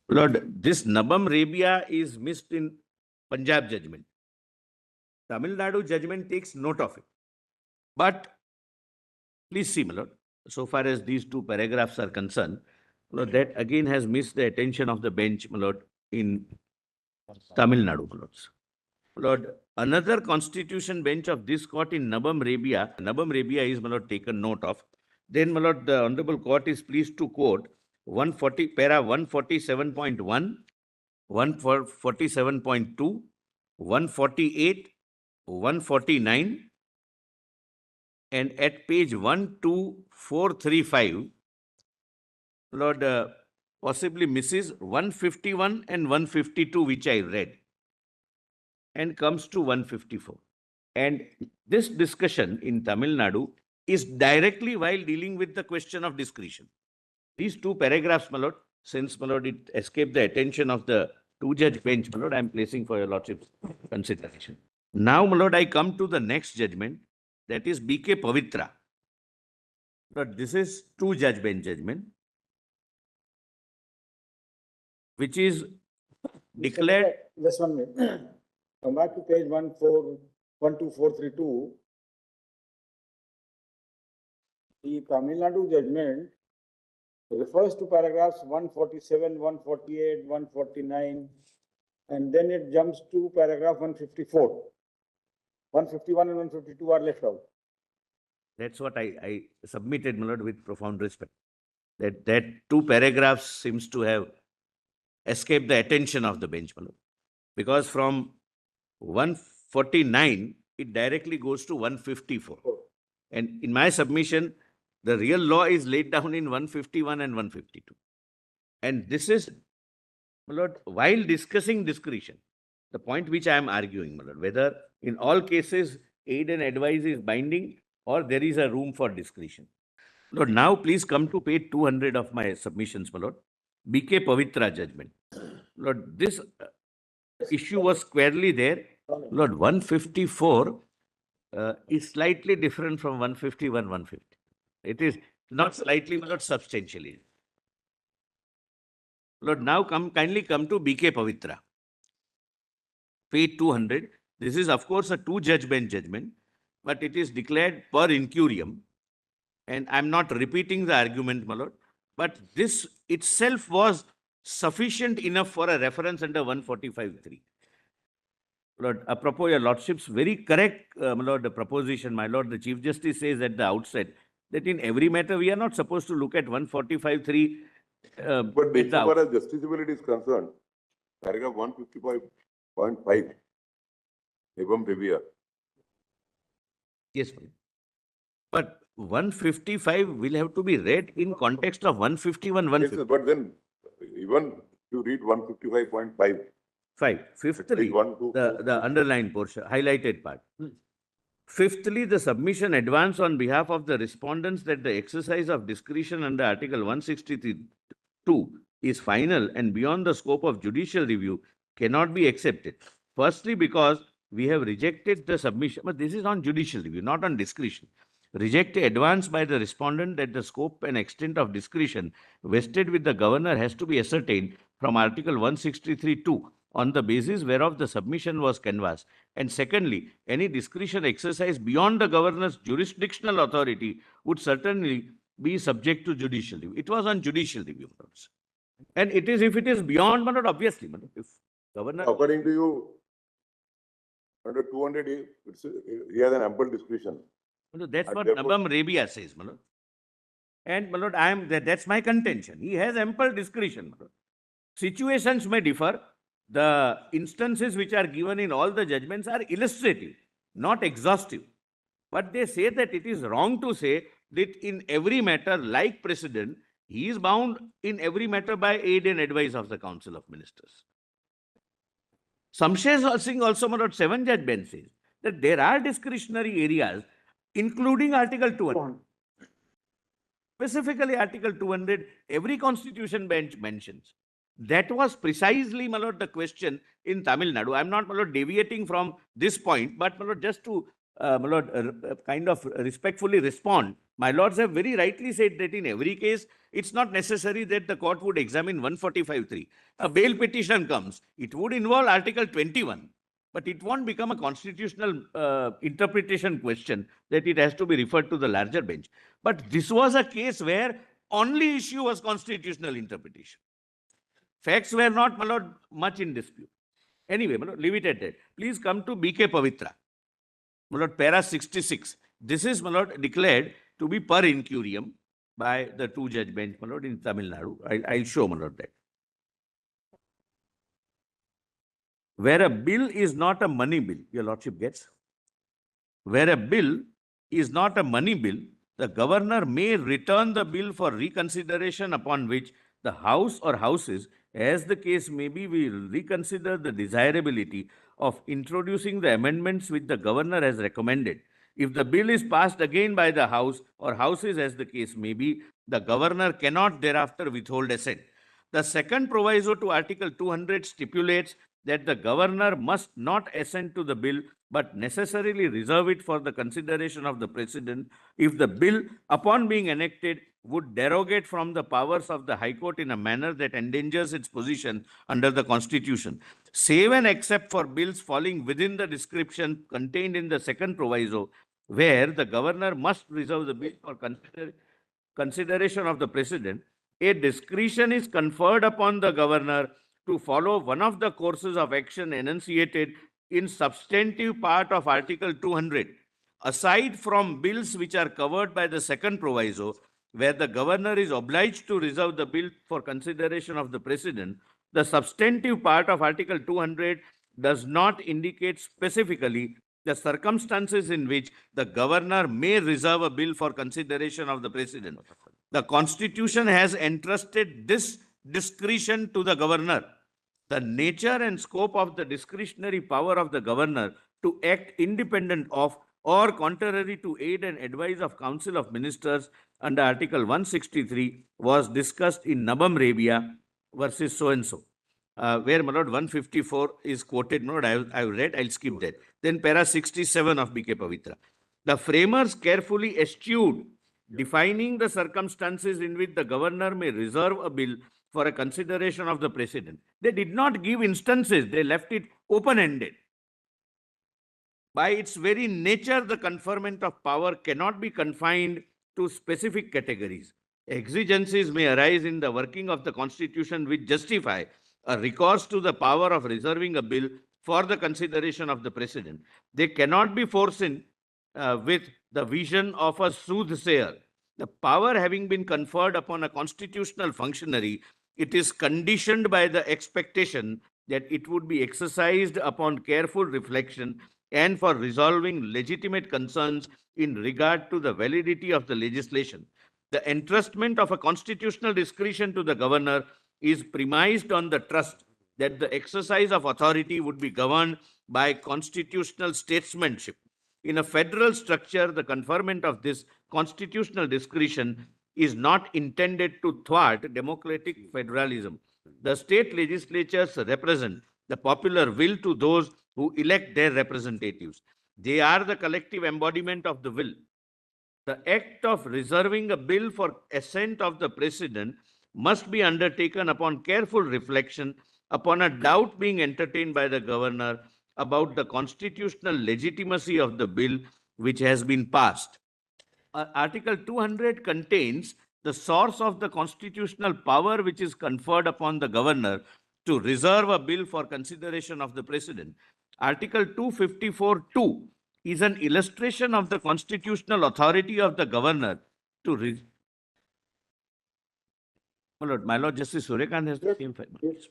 Lord, this Nabam Rebia is missed in Punjab judgment. Tamil Nadu judgment takes note of it. But please see, my lord, so far as these two paragraphs are concerned, my lord, that again has missed the attention of the bench, my lord, in Tamil Nadu, my lords. My lord, another constitution bench of this court in Nabam Rebia is, my lord, taken note of. Then, my lord, the honorable court is pleased to quote 140, para 147.1, 147.2, 148, 149, and at page 12435, Lord, possibly misses 151 and 152, which I read, and comes to 154. And this discussion in Tamil Nadu is directly while dealing with the question of discretion. These two paragraphs, my lord, since, my lord, it escaped the attention of the two-judge bench, my lord, I am placing for your lordship's consideration. Now, my lord, I come to the next judgment, that is B.K. Pavitra. But this is two-judge bench judgment, which is declared. Just 1 minute. Come back to page 12432. The Tamil Nadu judgment refers to paragraphs 147, 148, 149, and then it jumps to paragraph 154. 151 and 152 are left out. That's what I submitted, my lord, with profound respect. That two paragraphs seems to have escaped the attention of the bench, my lord. Because from 149, it directly goes to 154. And in my submission, the real law is laid down in 151 and 152. And this is, my lord, while discussing discretion, the point which I am arguing, my lord, whether in all cases aid and advice is binding or there is a room for discretion. Lord, now please come to page 200 of my submissions, my lord. B.K. Pavitra judgment. Lord, this issue was squarely there. Lord, 154 is slightly different from 151, 150. It is not slightly, but not substantially. Lord, now kindly come to B.K. Pavitra. Page 200. This is, of course, a two-judge bench judgment, but it is declared per incurium. And I'm not repeating the argument, my lord, but this itself was sufficient enough for a reference under 145.3. Lord, apropos your lordship's very correct, my lord, the proposition, my lord, the Chief Justice says at the outset that in every matter we are not supposed to look at 145.3. But as far as justiciability is concerned, paragraph 155.5, Nabam Rebia. Yes, but 155 will have to be read in context of 151, 150. Yes, but then even you read 155.5. Fifthly, the underlined portion, highlighted part. Fifthly, the submission advanced on behalf of the respondents that the exercise of discretion under Article 162 is final and beyond the scope of judicial review cannot be accepted. Firstly, because we have rejected the submission, but this is on judicial review, not on discretion. Rejected advance by the respondent that the scope and extent of discretion vested with the governor has to be ascertained from Article 163(2) on the basis whereof the submission was canvassed. And secondly, any discretion exercise beyond the governor's jurisdictional authority would certainly be subject to judicial review. It was on judicial review. And it is, if it is beyond, but obviously, if governor. According to you, under 200, he has an ample discretion. That's what Nabam Rebia says, my lord. And, my lord, that's my contention. He has ample discretion, my lord. Situations may differ. The instances which are given in all the judgments are illustrative, not exhaustive. But they say that it is wrong to say that in every matter, like precedent, he is bound in every matter by aid and advice of the Council of Ministers. Samshay Singh also, my lord, 7-judge bench says that there are discretionary areas, including Article 200. Specifically, Article 200, every constitution bench mentions. That was precisely, my lord, the question in Tamil Nadu. I'm not, my lord, deviating from this point, but, my lord, just to my lord, kind of respectfully respond. My lords have very rightly said that in every case, it's not necessary that the court would examine 145(3). A bail petition comes, it would involve Article 21, but it won't become a constitutional interpretation question that it has to be referred to the larger bench. But this was a case where only issue was constitutional interpretation. Facts were not, my lord, much in dispute. Anyway, my lord, leave it at that. Please come to BK Pavitra. My lord, para 66. This is, my lord, declared to be per incurium by the two-judge bench, my lord, in Tamil Nadu. I'll show, my lord, that. Where a bill is not a money bill, your lordship gets. Where a bill is not a money bill, the governor may return the bill for reconsideration, upon which the House or Houses, as the case may be, will reconsider the desirability of introducing the amendments which the governor has recommended. If the bill is passed again by the House or Houses, as the case may be, the governor cannot thereafter withhold assent. The second proviso to Article 200 stipulates that the governor must not assent to the bill, but necessarily reserve it for the consideration of the president if the bill, upon being enacted, would derogate from the powers of the High Court in a manner that endangers its position under the Constitution. Save and except for bills falling within the description contained in the second proviso, where the governor must reserve the bill for consideration of the president, a discretion is conferred upon the governor to follow one of the courses of action enunciated in substantive part of Article 200. Aside from bills which are covered by the second proviso, where the governor is obliged to reserve the bill for consideration of the president, the substantive part of Article 200 does not indicate specifically the circumstances in which the governor may reserve a bill for consideration of the president. The Constitution has entrusted this discretion to the governor. The nature and scope of the discretionary power of the governor to act independent of or contrary to aid and advice of Council of Ministers under Article 163 was discussed in Nabam Rebia versus so-and-so, where, my lord, 154 is quoted. My lord, I've read, I'll skip that. Then para 67 of BK Pavitra. The framers carefully eschewed defining the circumstances in which the governor may reserve a bill for a consideration of the president. They did not give instances, they left it open-ended. By its very nature, the conferment of power cannot be confined to specific categories. Exigencies may arise in the working of the Constitution which justify a recourse to the power of reserving a bill for the consideration of the president. They cannot be foreseen with the vision of a soothsayer. The power having been conferred upon a constitutional functionary, it is conditioned by the expectation that it would be exercised upon careful reflection and for resolving legitimate concerns in regard to the validity of the legislation. The entrustment of a constitutional discretion to the governor is premised on the trust that the exercise of authority would be governed by constitutional statesmanship. In a federal structure, the conferment of this constitutional discretion is not intended to thwart democratic federalism. The state legislatures represent the popular will to those who elect their representatives. They are the collective embodiment of the will. The act of reserving a bill for assent of the president must be undertaken upon careful reflection, upon a doubt being entertained by the governor about the constitutional legitimacy of the bill which has been passed. Article 200 contains the source of the constitutional power which is conferred upon the governor to reserve a bill for consideration of the president. Article 254(2) is an illustration of the constitutional authority of the governor to My Lord Justice Suryakant has the same 5 minutes.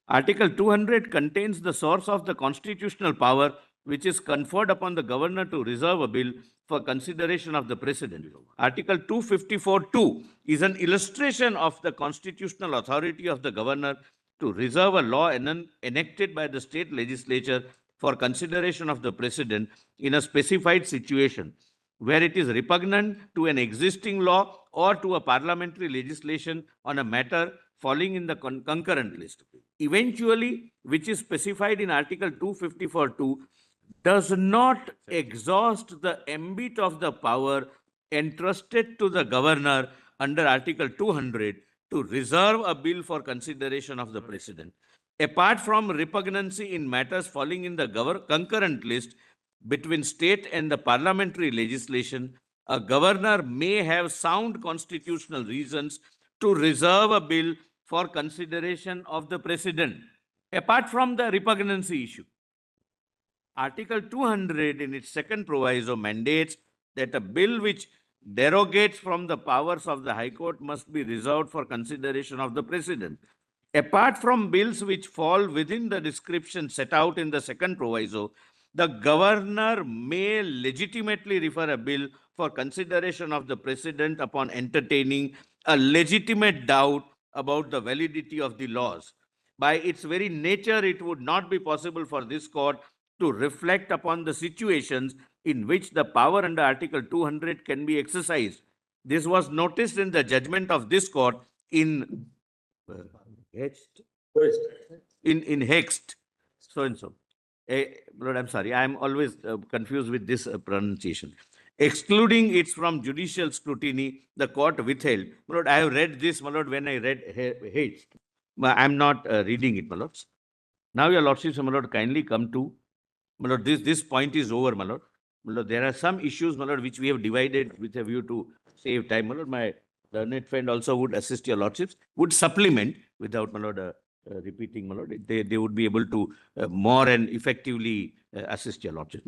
Article 200 contains the source of the constitutional power which is conferred upon the governor to reserve a bill for consideration of the president. Article 254(2) is an illustration of the constitutional authority of the governor to reserve a law enacted by the state legislature for consideration of the president in a specified situation where it is repugnant to an existing law or to a parliamentary legislation on a matter falling in the concurrent list. Eventually, which is specified in Article 254(2), does not exhaust the ambit of the power entrusted to the governor under Article 200 to reserve a bill for consideration of the President. Apart from repugnancy in matters falling in the concurrent list between state and the parliamentary legislation, a governor may have sound constitutional reasons to reserve a bill for consideration of the President, apart from the repugnancy issue. Article 200 in its second proviso mandates that a bill which derogates from the powers of the High Court must be reserved for consideration of the President. Apart from bills which fall within the description set out in the second proviso, the governor may legitimately refer a bill for consideration of the President upon entertaining a legitimate doubt about the validity of the laws. By its very nature, it would not be possible for this court to reflect upon the situations in which the power under Article 200 can be exercised. This was noticed in the judgment of this court in Hoechst. In Hoechst, so and so. Lord, I'm sorry, I'm always confused with this pronunciation. Excluding it from judicial scrutiny, the court withheld. My Lord, I have read this, my Lord, when I read Hoechst. I'm not reading it, my Lords. Now, your Lordships, my Lord, kindly come to, my Lord, this point is over, my Lord. My Lord, there are some issues, my Lord, which we have divided with a view to save time, my Lord. My learned friend also would assist your Lordships, would supplement without, my Lord, repeating, my Lord. They would be able to more and effectively assist your Lordships.